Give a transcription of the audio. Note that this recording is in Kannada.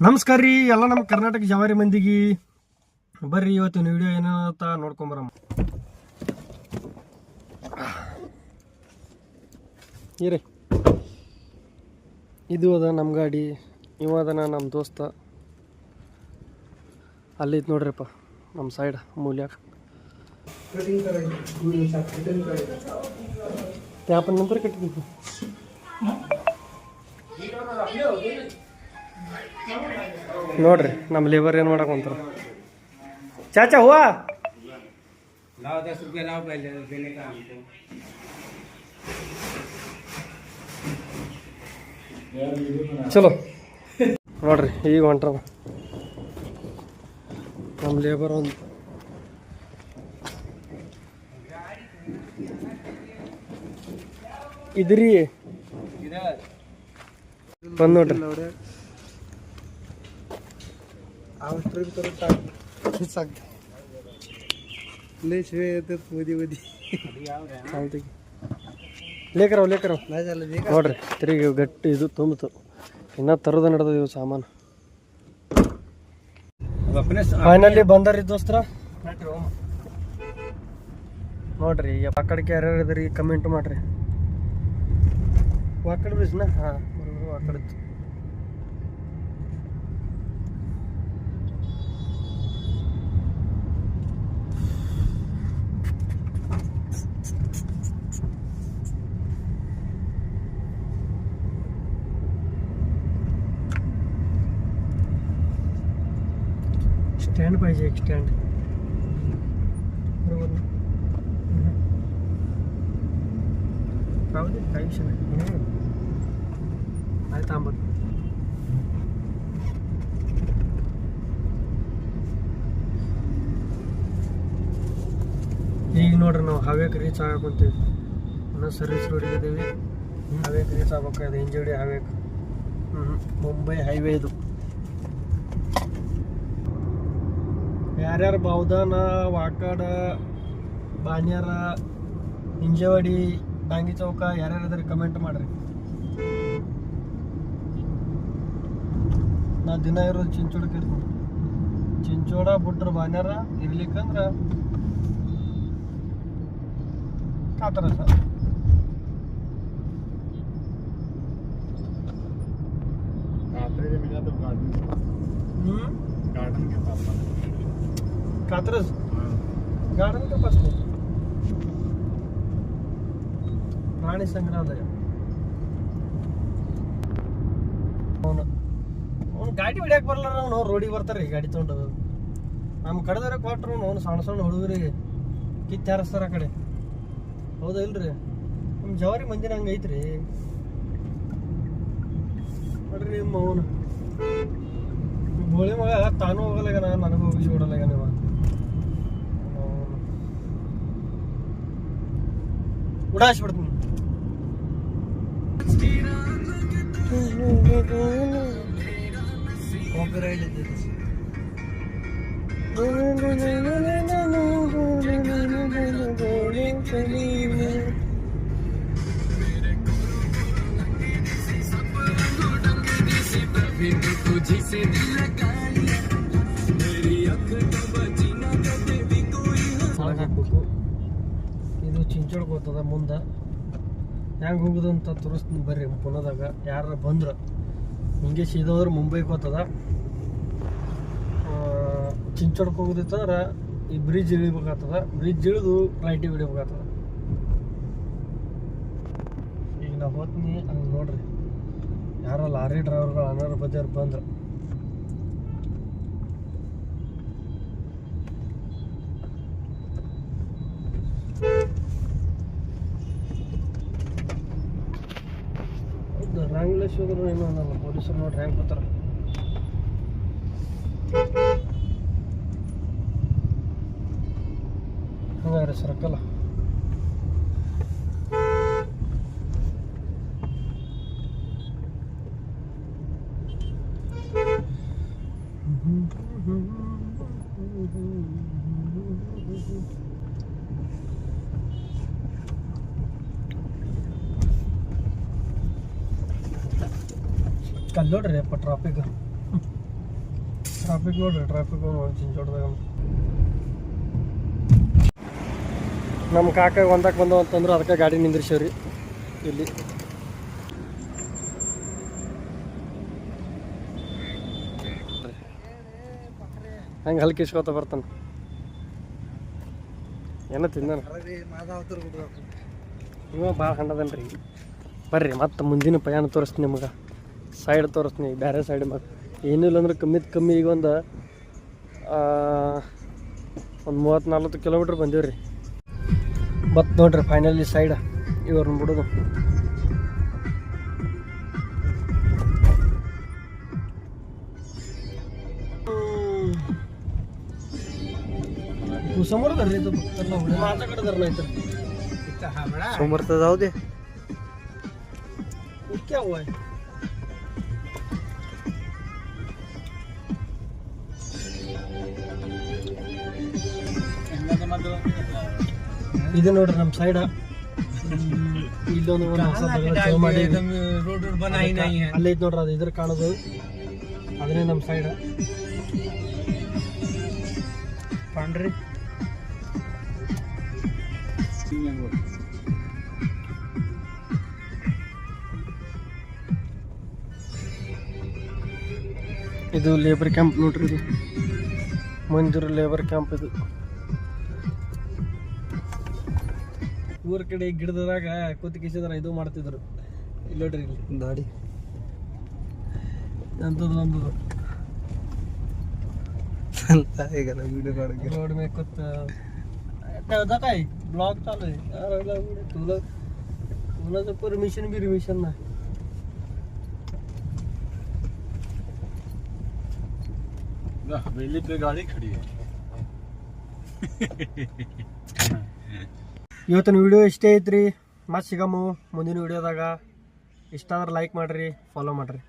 ನಮಸ್ಕಾರ ರೀ ಎಲ್ಲ ನಮ್ಮ ಕರ್ನಾಟಕ ಜವಾರಿ ಮಂದಿಗೆ ಬರ್ರಿ ಇವತ್ತಿನ ವಿಡಿಯೋ ಏನಂತ ನೋಡ್ಕೊಂಬರಮ್ಮ. ಇರಿ ಇದು ಅದ ನಮ್ಮ ಗಾಡಿ, ಇವ ಅದನ ನಮ್ಮ ದೋಸ್ತ. ಅಲ್ಲಿತ್ತು ನೋಡ್ರಿಪ್ಪ ನಮ್ಮ ಸೈಡ್ ಮೂಲ್ಯಾಕ. त्यापण नंतर कटिंग ನೋಡ್ರಿ ನಮ್ಮ ಲೇಬರ್ ಏನು ಮಾಡಕ್ ಹೊಂತಾರ. ಚಾಚಾ हुआ लाओ 10 रुपये लाओ पहले देने का हमको. ಚಲೋ ನೋಡ್ರಿ ಈಗ ಹೊಂಟ್ರ ನಮ್ಮ ಲೇಬರ್ ಒಂದು ಇದ್ರಿ ಬಂದ್ ನೋಡ್ರಿ. ಲೇಕರವ್ ನೋಡ್ರಿ ತಿರುಗಿ ಗಟ್ಟಿ ಇದು ತುಂಬಿತು. ಇನ್ನ ತರೋದ ನಡೆದ ಇವು ಸಾಮಾನು. ಫೈನಲಿ ಬಂದಾರಿ ದೋಸ್ತರ. ನೋಡ್ರಿ ಆ ಕಡೆಗೆ ಯಾರ್ಯಾರು ಇದ್ರಿ ಕಮೆಂಟ್ ಮಾಡ್ರಿ. ಆ ಕಡೆ ಬಿಸ್ನ ಹಾಂ ಬರೋದು ಆ ಕಡೆ. स्टँड पाहिजे एक स्टँड. बरोबर ना? राहू दे काही विषय नाही. आहे थांबत. ಈಗ ನೋಡ್ರಿ ನಾವು ಹವೇಕ್ ರೀಚ್ ಆಗಕೊಂತೀವಿ. ಇನ್ನೂ ಸರ್ವಿಸ್ ರೋಡಿಗೆ ಇದ್ದೀವಿ. ಹವೇಕ್ ರೀಚ್ ಆಗ್ಬೇಕಾಗಿದೆ. ಇಂಜೋಡಿ ಹವೇಕ್ ಮುಂಬೈ ಹೈವೇ ಇದು. ಯಾರ್ಯಾರು ಬಾವ್ದಾನ, ವಾಕಾಡ, ಬಾನ್ಯಾರ, ಇಂಜವಾಡಿ, ಡಾಂಗಿ ಚೌಕ ಯಾರ್ಯಾರು ಇದ್ರಿ ಕಮೆಂಟ್ ಮಾಡ್ರಿ. ನಾ ದಿನ ಇರೋದು ಚಿಂಚೋಡಕ್ಕೆ ಇರ್ತೀನಿ. ಚಿಂಚೋಡ ಬಿಟ್ರೆ ಬಾನ್ಯಾರ ಇರ್ಲಿಕ್ಕಂದ್ರೆ ಕಾತರ ಸರ್. कात्रज गार्डन के पास नहीं. प्राणी संग्रहालय. ಅವನು ಗಾಡಿ ಹೊಡ್ಯಾಕೆ ಬರಲ್ಲ. ಅವ್ನು ರೋಡಿಗೆ ಬರ್ತಾರೆ ಗಾಡಿ ತೊಗೊಂಡು. ನಮ್ಮ ಕಡೆದವ್ರೆ ಕೊಟ್ರು ಅವ್ನು ಸಣ್ಣ ಸಣ್ಣ ಹುಡುಗರಿಗೆ ಕಿತ್ತು ಹಾರಿಸ್ತಾರ ಆ ಕಡೆ. ಹೌದಾ ಇಲ್ರಿ? ನಮ್ಮ ಜವಾರಿ ಮಂದಿನ ಹಂಗೆ ಐತ್ರಿ ನೋಡ್ರಿ. ನಿಮ್ಮ ಅವನು ಬೋಳಿ ಮಗ ತಾನು ಹೋಗಲ್ಲ, ನನಗೂ ಹೋಗಿ ಬಿಡಲ್ಲ. ನೀವು ಉಡಾಯಿಸ್ಬಿಡ್ತೀನಿ. ಕಾಪಿರೈಟ್ ಇದೆ. ಹಾಕ್ಬೇಕು. ಇದು ಚಿಂಚೋಳಕ್ಕೆ ಹೋಗ್ತದ. ಮುಂದೆ ಹೆಂಗೆ ಹೋಗುದು ಅಂತ ತೋರಿಸ್ತೀನಿ ಬರ್ರಿ. ಪುನದಾಗ ಯಾರು ಬಂದ್ರೆ ಹಿಂಗೆ ಸೀದೋದ್ರೆ ಮುಂಬೈಗೆ ಹೋಗ್ತದ. ಚಿಂಚೋಳಕ್ಕೆ ಹೋಗೋದಿತ್ತಂದ್ರೆ ಈ ಬ್ರಿಡ್ಜ್ ಇಳಿಬೇಕಾಗ್ತದ. ಬ್ರಿಡ್ಜ್ ಇಳಿದು ರೈಟಿಗೆ ಹಿಡಿಬೇಕಾಗ್ತದ. ಈಗ ನಾವು ಹೋಗ್ತೀನಿ ಹಂಗೆ ನೋಡ್ರಿ. ಯಾರೋ ಲಾರಿ ಡ್ರೈವರ್ಗಳು ಅನಾರ ಬದಿಯವ್ರು ಬಂದ್ರೆ ರ್ಯಾಂಗ್ಲೆಸ್ ಹೋದ್ರು ಏನೋ ಅನ್ನಲ್ಲ. ಪೊಲೀಸರು ನೋಡಿ ರ್ಯಾಂಕ್ ಬರ್ತಾರ. ಹಂಗಾರೆ ಸರ್ಕಲ್ ಕಲ್ಲೋಡ್ರಿ ಅಪ್ಪ ಟ್ರಾಫಿಕ್. ಟ್ರಾಫಿಕ್ ನೋಡ್ರಿ, ಟ್ರಾಫಿಕ್ ಚಿಂಚೋಡ್ದಾಗ ನಮ್ಮ ಕಾಕ ಒಂದಕ್ಕೆ ಬಂದವ ಅಂತಂದ್ರೆ ಅದಕ್ಕೆ ಗಾಡಿ ನಿಂದ್ರಿಸೇವ್ರಿ ಇಲ್ಲಿ. ಹಂಗೆ ಹಲ್ಕಿಸ್ಕೊತ ಬರ್ತಾನೆ. ಏನೋ ತಿಂದಾನ ಇವ ಭಾಳ ಹಣ್ಣದನ್ರಿ. ಬರ್ರಿ ಮತ್ತೆ ಮುಂದಿನ ಪಯಾಣ ತೋರಿಸ್ತೀನಿ ನಿಮ್ಗೆ, ಸೈಡ್ ತೋರಿಸ್ತೀನಿ ಬೇರೆ ಸೈಡ್. ಮತ್ತೆ ಏನಿಲ್ಲ ಅಂದ್ರೆ ಕಮ್ಮಿ ಈಗ ಒಂದು 30-40 ಕಿಲೋಮೀಟ್ರ್ ಬಂದೀವ್ರಿ. ಮತ್ತು ನೋಡ್ರಿ ಫೈನಲಿ ಸೈಡ್ ಇವ್ರನ್ನ ಬಿಡೋದು. समोर धरले तो माझ्याकडे धरला इथं समोर तर जाऊ दे. क्या हुआ है? ಇದು ನೋಡ್ರಿ ನಮ್ಮ ಸೈಡ್ ಇಲ್ಲೊಂದು ಮಾಡಿ ಅಲ್ಲೇ ಐತೆ ನೋಡ್ರಿ, ಅದು ಇದ್ರ ಕಾಣೋದು ಅದನ್ನೇ ನಮ್ಮ ಸೈಡ್ ಪಾಂಡ್ರಿ. ಇದು ಲೇಬರ್ ಕ್ಯಾಂಪ್ ನೋಡ್ರಿ, ಇದು ಮಂಜೂರು ಲೇಬರ್ ಕ್ಯಾಂಪ್. ಇದು ಊರ ಕಡೆ ಗಿಡದಾಗ ಕೂತಿ ಕಿಸಿದ್ರ ಇದು ಮಾಡ್ತಿದ್ರು. ಇಲ್ಲಿ ನೋಡ್ರಿ, ಇಲ್ಲಿ ದಾಡಿ ಅಂಥದ್ದು ಒಂದು रोड में कुछ होता काय ब्लॉग चालू आहे. तुला तर परमिशन ना. हवेली पे गाड़ी खड़ी है. ಇವತ್ತಿನ ವಿಡಿಯೋ ಇಷ್ಟೇ ಐತ್ರಿ. ಮತ್ತೆ ಸಿಗಮ್ಮು ಮುಂದಿನ ವಿಡಿಯೋದಾಗ. ಇಷ್ಟ ಅಂದ್ರೆ ಲೈಕ್ ಮಾಡಿರಿ, ಫಾಲೋ ಮಾಡಿರಿ.